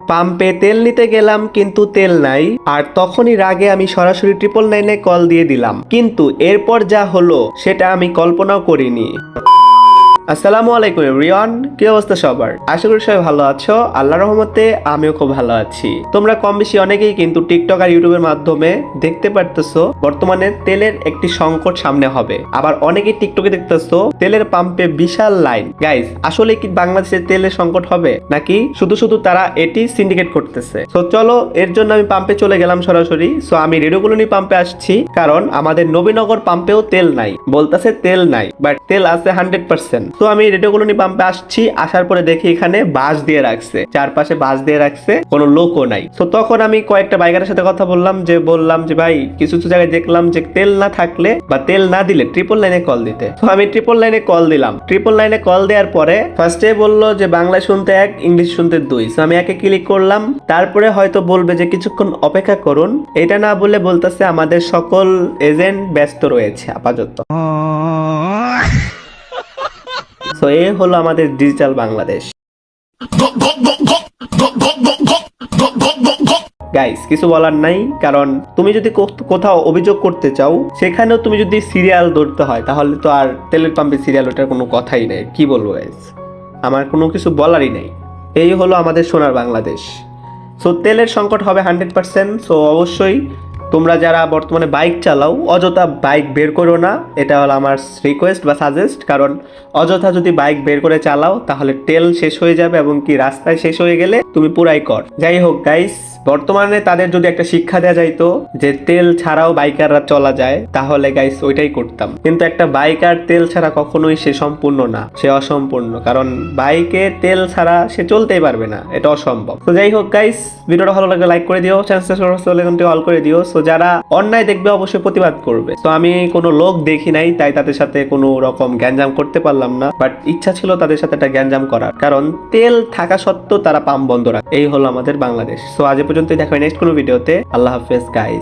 পাম্পে তেল নিতে গেলাম কিন্তু তেল নাই, আর তখনই রাগে আমি সরাসরি 999-এ কল দিয়ে দিলাম, কিন্তু এরপর যা হলো সেটা আমি কল্পনাও করিনি। আসসালামু আলাইকুম এভরিওয়ান, কি অবস্থা সবার? আশা করি সবাই ভালো আছো। আল্লাহর রহমতে আমিও খুব ভালো আছি। তোমরা কম বেশি অনেকেই কিন্তু টিকটক আর ইউটিউবের মাধ্যমে দেখতে পারতেছো বর্তমানে তেলের একটি সংকট সামনে হবে। আবার অনেকেই টিকটকে দেখতেছো তেলের পাম্পে বিশাল লাইন। গাইস, আসলে কি বাংলাদেশে তেলের সংকট হবে, নাকি শুধু শুধু তারা এটি সিন্ডিকেট করতেছে? তো চলো, এর জন্য আমি পাম্পে চলে গেলাম সরাসরি। সো আমি রেডিও কলোনি পাম্পে আসছি, কারণ আমাদের নবীনগর পাম্পেও তেল নাই। বলতেছে তেল নাই, বাট তেল আছে 100%। তো আমি রেডিও কলোনি পাম্পে আসছি, আসার পরে দেখি এখানে বাঁশ দিয়ে রাখছে, চারপাশে বাঁশ দিয়ে রাখছে, কোনো লোকও নাই। তো তখন আমি কয়েকটা বাইকারের সাথে কথা বললাম যে ভাই, কিছু কিছু জায়গায় দেখলাম যে তেল না থাকলে বা তেল না দিলে 999-এ কল দিতে। তো আমি 999-এ কল দিলাম। 999-এ কল দেওয়ার পরে ফার্স্টে বললো যে বাংলা শুনতে 1, ইংলিশ শুনতে 2। তো আমি একে ক্লিক করলাম। তারপরে হয়তো বলবে যে কিছুক্ষণ অপেক্ষা করুন। এটা না বলে বলতেছে আমাদের সকল এজেন্ট ব্যস্ত রয়েছে আপাতত। তো এ হলো আমাদের ডিজিটাল বাংলাদেশ। গাইস, কিছু বলার নাই, কারণ তুমি যদি কোথাও অভিযোগ করতে চাও, সেখানেও তুমি যদি সিরিয়াল ধরতে হয়, তাহলে তো আর তেলের পাম্পে সিরিয়াল ওটার কোনো কথাই নেই। কি বলবো গাইস, আমার কোনো কিছু বলারই নেই। এই হলো আমাদের সোনার বাংলাদেশ। সো তেলের সংকট হবে 100%। সো অবশ্যই তোমরা যারা বর্তমানে বাইক চালাও, অযথা বাইক বের করো না। এটা হলো আমার রিকোয়েস্ট বা সাজেস্ট। কারণ অযথা যদি বাইক বের করে চালাও, তাহলে তেল শেষ হয়ে যাবে, এবং কি রাস্তায় শেষ হয়ে গেলে তুমি পুরাই কর। যাই হোক গাইস, বর্তমানে তাদের যদি একটা শিক্ষা দেওয়া যাইতো যে তেল ছাড়াও বাইকাররা চলা যায়, তাহলে গাইস ওইটাই করতাম। কিন্তু একটা বাইকার তেল ছাড়া কখনোই সে সম্পূর্ণ না, সে অসম্পূর্ণ। কারণ বাইকে তেল ছাড়া সে চলতেই পারবে না, এটা অসম্ভব। তো যাই হোক গাইস, ভিডিওটা ভালো লাগলে লাইক করে দিও, চ্যানেলটা অল করে দিও। সো যারা অন্যায় দেখবে অবশ্যই প্রতিবাদ করবে। তো আমি কোনো লোক দেখি নাই, তাই তাদের সাথে কোনো রকম গ্যাঞ্জাম করতে পারলাম না, বাট ইচ্ছা ছিল তাদের সাথে একটা গ্যাঞ্জাম করার। কারণ তেল থাকা সত্ত্বেও তারা পাম্প বন্ধ রাখে। এই হলো আমাদের বাংলাদেশ। সো আজ পর্যন্ত দেখা হয় নেক্সট কোনো ভিডিওতে। আল্লাহ হাফেজ গাইস।